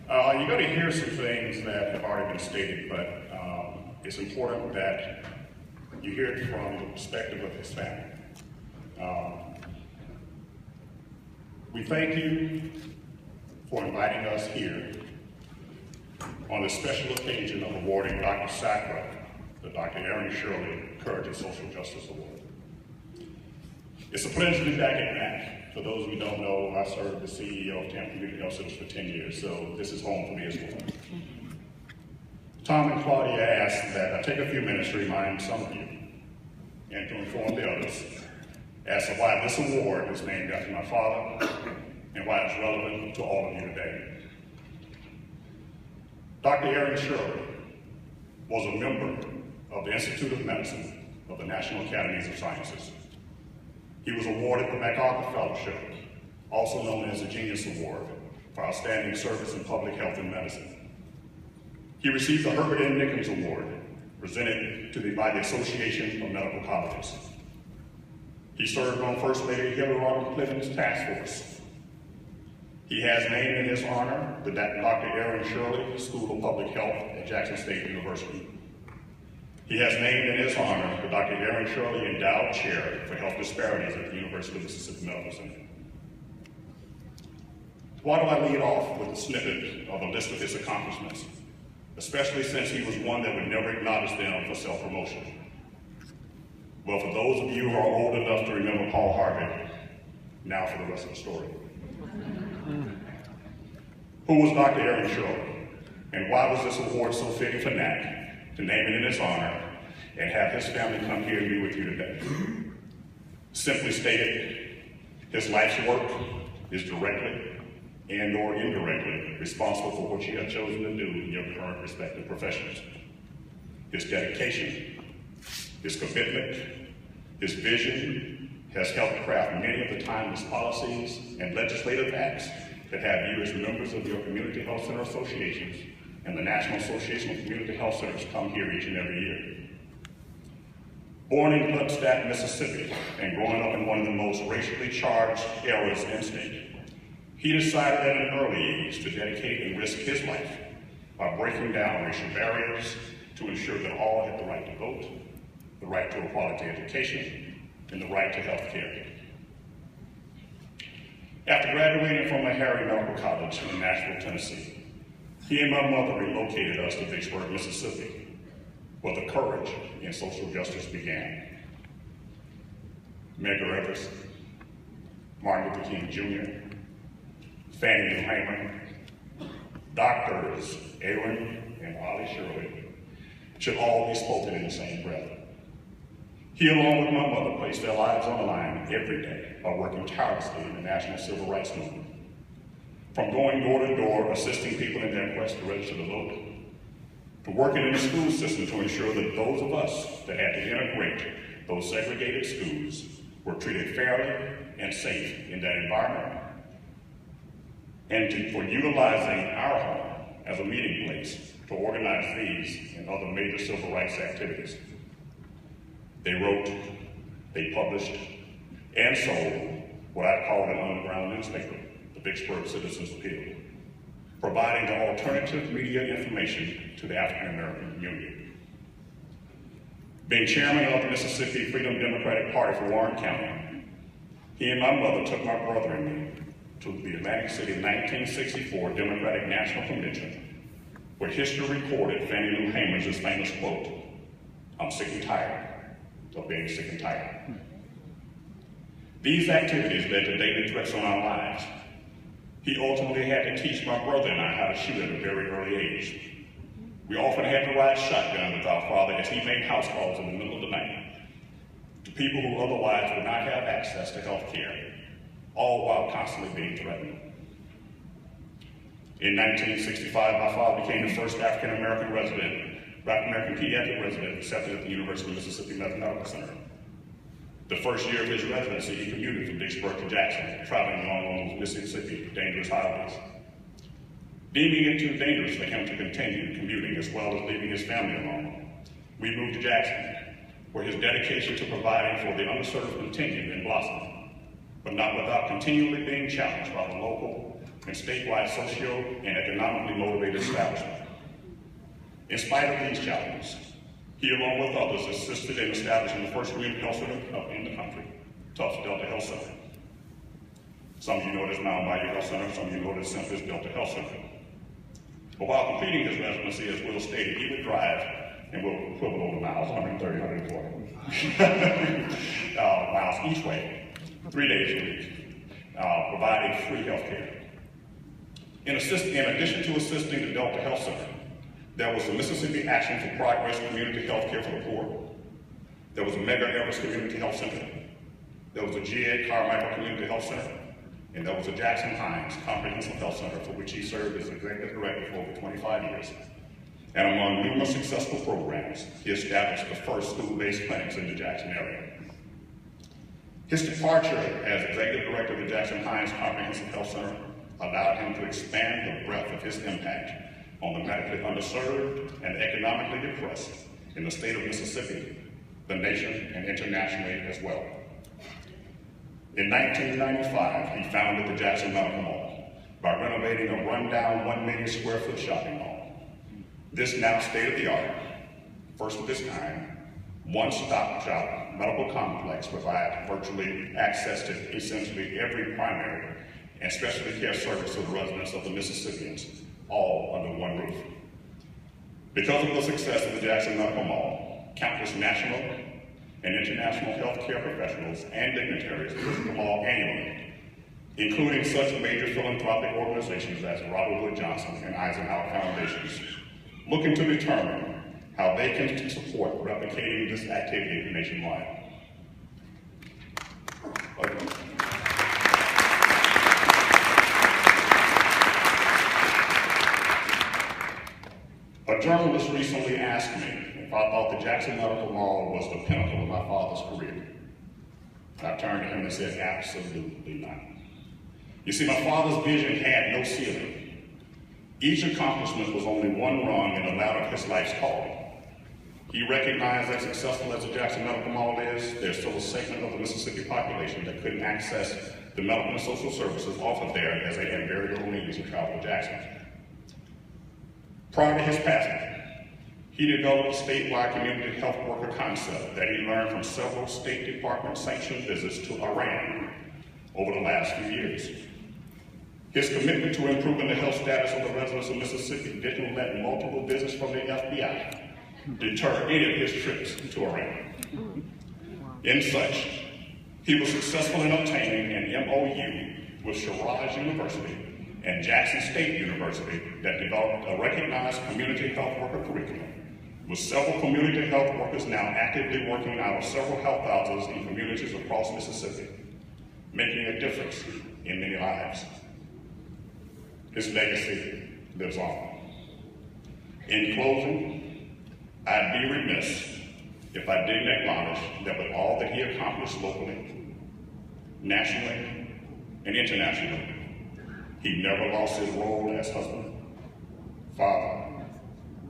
You're going to hear some things that have already been stated, but it's important that you hear it from the perspective of his family. We thank you for inviting us here on the special occasion of awarding Dr. Sacra the Dr. Aaron Shirley Courage and Social Justice Award. It's a pleasure to be back at MAC. For those who don't know, I served as CEO of Tampa Community Health Centers for 10 years, so this is home for me as well. Tom and Claudia asked that I take a few minutes to remind some of you and to inform the others as to why this award is named after my father and why it's relevant to all of you today. Dr. Aaron Shirley was a member of the Institute of Medicine of the National Academies of Sciences. He was awarded the MacArthur Fellowship, also known as the Genius Award, for outstanding service in public health and medicine. He received the Herbert N. Nichols Award, presented by the Association of Medical Colleges. He served on First Lady Hillary Rodham Clinton's task force. He has named in his honor the Dr. Aaron Shirley School of Public Health at Jackson State University. He has named in his honor the Dr. Aaron Shirley Endowed Chair for Health Disparities at the University of Mississippi Medical Center. Why do I lead off with a snippet of a list of his accomplishments, especially since he was one that would never acknowledge them for self-promotion? Well, for those of you who are old enough to remember Paul Harvey, now for the rest of the story. Who was Dr. Aaron Shirley, and why was this award so fitting for NAC to name it in his honor and have his family come here and be with you today? Simply stated, his life's work is directly and or indirectly responsible for what you have chosen to do in your current respective professions. His dedication, his commitment, his vision has helped craft many of the timeless policies and legislative acts that have you as members of your community health center associations and the National Association of Community Health Centers come here each and every year. Born in Gluckstadt, Mississippi, and growing up in one of the most racially charged eras in state, he decided at an early age to dedicate and risk his life by breaking down racial barriers to ensure that all had the right to vote, the right to a quality education, and the right to health care. After graduating from Meharry Medical College in Nashville, Tennessee, he and my mother relocated us to Vicksburg, Mississippi, where the courage in social justice began. Medgar Evers, Martin Luther King Jr., Fannie Lou Hamer, Doctors Aaron and Ollie Shirley should all be spoken in the same breath. He, along with my mother, placed their lives on the line every day by working tirelessly in the national civil rights movement. From going door to door, assisting people in their quest to register to vote, to working in the school system to ensure that those of us that had to integrate those segregated schools were treated fairly and safe in that environment, and for utilizing our home as a meeting place to organize these and other major civil rights activities. They wrote, they published, and sold what I call an underground newspaper, the Vicksburg Citizens Appeal, providing the alternative media information to the African American community. Being chairman of the Mississippi Freedom Democratic Party for Warren County, he and my mother took my brother and me to the Atlantic City 1964 Democratic National Convention, where history recorded Fannie Lou Hamer's famous quote, "I'm sick and tired of being sick and tired." These activities led to daily threats on our lives. He ultimately had to teach my brother and I how to shoot at a very early age. We often had to ride shotgun with our father as he made house calls in the middle of the night to people who otherwise would not have access to health care, all while constantly being threatened. In 1965, my father became the first African American pediatric resident accepted at the University of Mississippi Medical Center. The first year of his residency, he commuted from Vicksburg to Jackson, traveling along those Mississippi dangerous highways. Deeming it too dangerous for him to continue commuting as well as leaving his family alone, we moved to Jackson, where his dedication to providing for the underserved continued and blossomed, but not without continually being challenged by the local and statewide socio and economically motivated establishment. In spite of these challenges, he, along with others, assisted in establishing the first community health center in the country, Tufts Delta Health Center. Some of you know it as Mount Bayou Health Center, some of you know it as simply as Delta Health Center. But while completing his residency, as Will stated, he would drive, and we'll quibble over miles, 130, 140 miles each way, 3 days a week, providing free health care. In addition to assisting the Delta Health Center, there was the Mississippi Action for Progress Community Health Care for the Poor. There was a Mega Everest Community Health Center. There was a G.A. Carmichael Community Health Center. And there was a Jackson Hines Comprehensive Health Center, for which he served as executive director for over 25 years. And among numerous successful programs, he established the first school-based clinics in the Jackson area. His departure as executive director of the Jackson Hines Comprehensive Health Center allowed him to expand the breadth of his impact on the medically underserved and economically depressed in the state of Mississippi, the nation, and internationally as well. In 1995, he founded the Jackson Medical Mall by renovating a rundown 1 million square foot shopping mall. This now state-of-the-art, first of its kind, one-stop shop medical complex provides virtually access to essentially every primary and specialty care service to the residents of the Mississippians, all under one roof. Because of the success of the Jackson Medical Mall, countless national and international healthcare professionals and dignitaries visit the mall annually, including such major philanthropic organizations as Robert Wood Johnson and Eisenhower Foundations, looking to determine how they can support replicating this activity nationwide. A journalist recently asked me if I thought the Jackson Medical Mall was the pinnacle of my father's career. I turned to him and said, absolutely not. You see, my father's vision had no ceiling. Each accomplishment was only one rung in the ladder of his life's calling. He recognized that successful as the Jackson Medical Mall is, there's still a segment of the Mississippi population that couldn't access the medical and social services offered there as they had very little means to travel to Jackson. Prior to his passing, he developed a statewide community health worker concept that he learned from several State Department-sanctioned visits to Iran over the last few years. His commitment to improving the health status of the residents of Mississippi didn't let multiple visits from the FBI deter any of his trips to Iran. In such, he was successful in obtaining an MOU with Shiraz University and Jackson State University that developed a recognized community health worker curriculum, with several community health workers now actively working out of several health houses in communities across Mississippi, making a difference in many lives. His legacy lives on. In closing, I'd be remiss if I didn't acknowledge that with all that he accomplished locally, nationally, and internationally, he never lost his role as husband, father,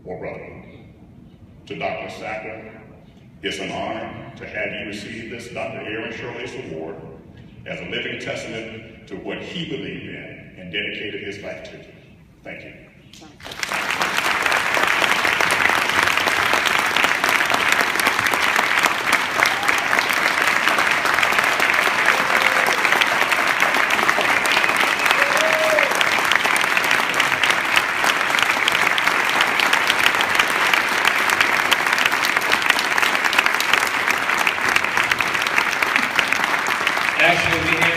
or brother. To Dr. Sacker, it's an honor to have you receive this Dr. Aaron Shirley's Award as a living testament to what he believed in and dedicated his life to. Thank you. Actually, we have